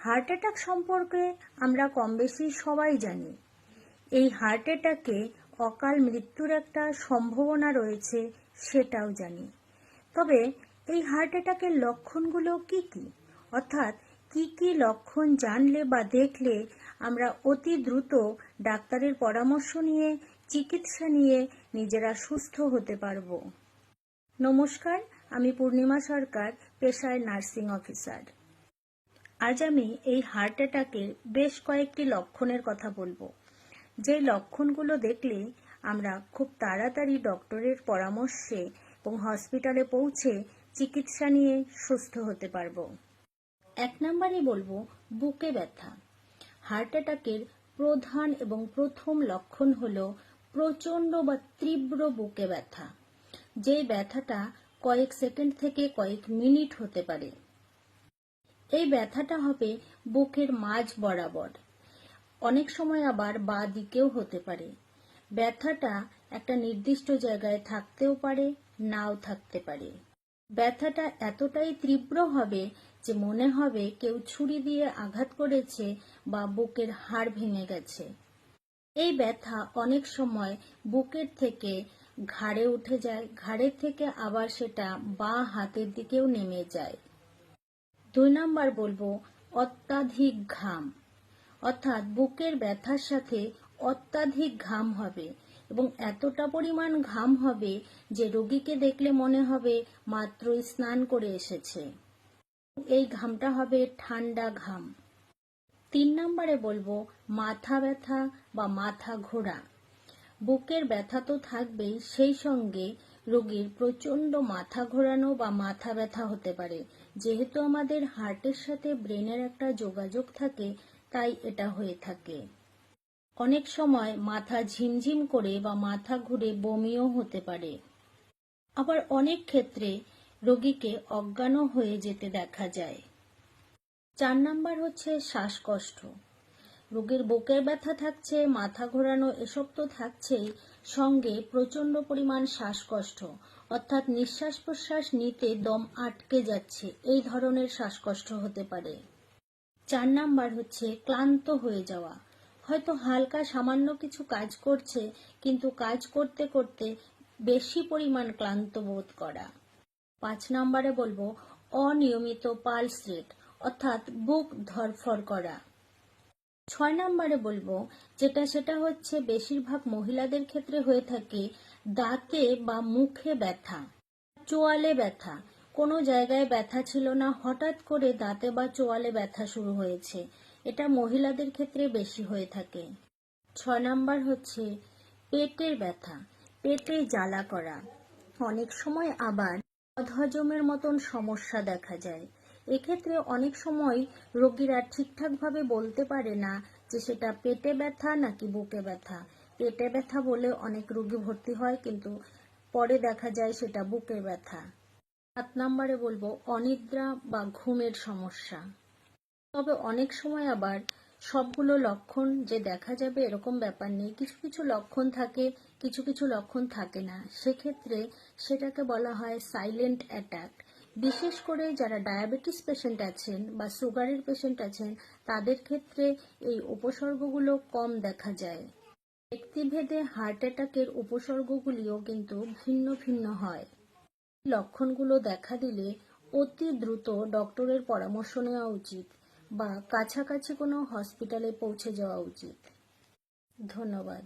Heart attack সম্পর্কে আমরা কম বেশি সবাই জানি। এই হার্ট অ্যাটাকে অকাল মৃত্যুর একটা সম্ভাবনা রয়েছে সেটাও জানি। তবে এই হার্ট অ্যাটাকের লক্ষণগুলো কি কি, অর্থাৎ কি কি লক্ষণ জানলে বা দেখলে আমরা অতি দ্রুত ডাক্তারের পরামর্শ নিয়ে চিকিৎসা নিয়ে নিজেরা সুস্থ হতে পারব। নমস্কার, আমি পূর্ণিমা সরকার, পেশায় নার্সিং অফিসার। আজ আমি এই হার্ট অ্যাটাকের বেশ কয়েকটি লক্ষণের কথা বলবো, যে লক্ষণগুলো দেখলে আমরা খুব তাড়াতাড়ি ডক্টরের পরামর্শে এবং হসপিটালে পৌঁছে চিকিৎসা নিয়ে সুস্থ হতে পারবো। 1 নম্বরে বলবো বুকে ব্যথা। হার্ট অ্যাটাকের প্রধান এবং প্রথম লক্ষণ হলো প্রচণ্ড বা তীব্র বুকে ব্যথা, যে ব্যথাটা কয়েক সেকেন্ড থেকে কয়েক মিনিট হতে পারে। এই ব্যথাটা হবে বুকের মাঝ বরাবর, অনেক সময় আবার বাঁ দিকেও হতে পারে। ব্যথাটা একটা নির্দিষ্ট জায়গায় থাকতেও পারে, নাও থাকতে পারে। ব্যথাটা এতটাই তীব্র হবে যে মনে হবে কেউ ছুরি দিয়ে আঘাত করেছে বা বুকের হাড় ভেঙে গেছে। এই ব্যথা অনেক সময় বুকের থেকে ঘাড়ে উঠে যায়, ঘাড়ের থেকে আবার সেটা বাঁ হাতের দিকেও নেমে যায়। 2 নম্বর বলবো অত্যাধিক ঘাম, অর্থাৎ বুকের ব্যথার সাথে অত্যাধিক ঘাম হবে এবং এতটা পরিমাণ ঘাম হবে যে রোগীকে দেখলে মনে হবে মাত্রই স্নান করে এসেছে। এই ঘামটা হবে ঠান্ডা ঘাম। 3 নম্বরে বলবো মাথা ব্যথা বা মাথা ঘোরা। বুকের ব্যথা তো থাকবেই, সেই সঙ্গে রোগীর প্রচণ্ড মাথা ঘোরানো বা মাথা ব্যথা হতে পারে। যেহেতু আমাদের হার্টের সাথে ব্রেনের একটা যোগাযোগ থাকে, তাই এটা হয়ে থাকে। অনেক সময় মাথা ঝিমঝিম করে বা মাথা ঘুরে বমিও হতে পারে। আবার অনেক ক্ষেত্রে রোগীকে অজ্ঞানও হয়ে যেতে দেখা যায়। 4 নম্বর হচ্ছে শ্বাসকষ্ট। রোগীর বুকের ব্যথা থাকছে, মাথা ঘোরানো এসব তো থাকছেই, সঙ্গে প্রচণ্ড পরিমাণ শ্বাসকষ্ট, অর্থাৎ নিঃশ্বাস প্রশ্বাস নিতে দম আটকে যাচ্ছে, এই ধরনের শ্বাসকষ্ট হতে পারে। 4 নাম্বার হচ্ছে ক্লান্ত হয়ে যাওয়া। হয়তো হালকা সামান্য কিছু কাজ করছে, কিন্তু কাজ করতে করতে বেশি পরিমাণ ক্লান্ত বোধ করা। 5 নম্বরে বলবো অনিয়মিত পালস রেট, অর্থাৎ বুক ধড়ফড় করা। 6 নম্বরে বলবো সেটা হচ্ছে বেশিরভাগ মহিলাদের ক্ষেত্রে হয়ে থাকে দাঁতে বা মুখে ব্যথা, চোয়ালে ব্যথা। কোনো জায়গায় ব্যথা ছিল না, হঠাৎ করে দাঁতে বা চোয়ালে ব্যথা শুরু হয়েছে, এটা মহিলাদের ক্ষেত্রে বেশি হয়ে থাকে। 6 নাম্বার হচ্ছে পেটের ব্যথা, পেটে জ্বালা করা। অনেক সময় আবার বদহজমের মতন সমস্যা দেখা যায়। এক্ষেত্রে অনেক সময় রোগীরা ঠিকঠাকভাবে বলতে পারে না যে সেটা পেটে ব্যথা নাকি বুকে ব্যথা। পেটে ব্যথা বলে অনেক রোগী ভর্তি হয়, কিন্তু পরে দেখা যায় সেটা বুকে ব্যথা। 7 নম্বরে বলবো অনিদ্রা বা ঘুমের সমস্যা। তবে অনেক সময় আবার সবগুলো লক্ষণ যে দেখা যাবে এরকম ব্যাপার নেই, কিছু কিছু লক্ষণ থাকে, কিছু কিছু লক্ষণ থাকে না। সেক্ষেত্রে সেটাকে বলা হয় সাইলেন্ট অ্যাটাক। বিশেষ করে যারা ডায়াবেটিস পেশেন্ট আছেন বা সুগারের পেশেন্ট আছেন, তাদের ক্ষেত্রে এই উপসর্গগুলো কম দেখা যায়। ব্যক্তিভেদে হার্ট অ্যাটাকের উপসর্গগুলিও কিন্তু ভিন্ন ভিন্ন হয়। লক্ষণগুলো দেখা দিলে অতি দ্রুত ডক্টরের পরামর্শ নেওয়া উচিত বা কাছাকাছি কোনো হসপিটালে পৌঁছে যাওয়া উচিত। ধন্যবাদ।